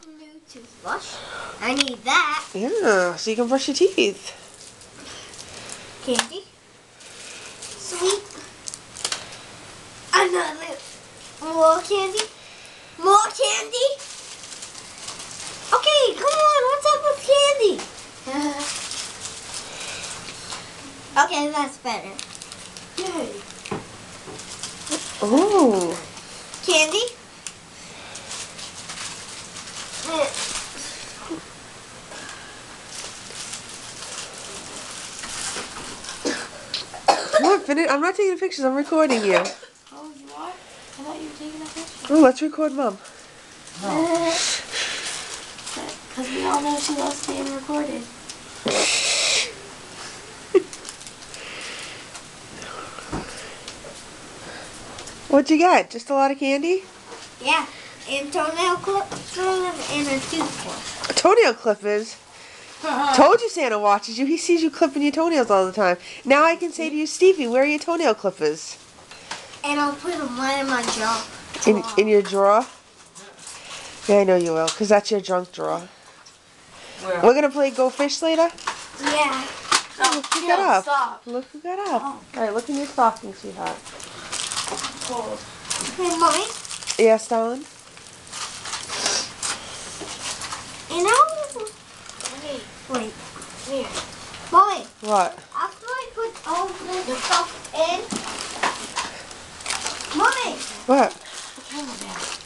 new toothbrush. I need that. Yeah, so you can brush your teeth. Candy. Sweet. Another. More candy. More candy. Okay, come on. What's up with candy? Okay, that's better. Yay. Ooh. Candy. Come on, finish. I'm not taking pictures. I'm recording you. Oh, you are? I thought you were taking a picture. Oh, let's record Mom. Because we all know she loves being recorded. What'd you get? Just a lot of candy? Yeah, and toenail clippers and a toothbrush. A toenail clippers? Told you Santa watches you. He sees you clipping your toenails all the time. Now I can say to you, Stevie, where are your toenail clippers? And I'll put them right in my jaw. In your drawer? Yeah, I know you will, because that's your junk drawer. Where? We're going to play Go Fish later? Yeah. Look who got up. Stop. Look who got up. Oh. All right, look in your stocking, sweetheart. Cold. Hey, Mommy. Yes, darling? You know... Wait. Here. Mommy. What? After I put all the stuff in... Mommy. What?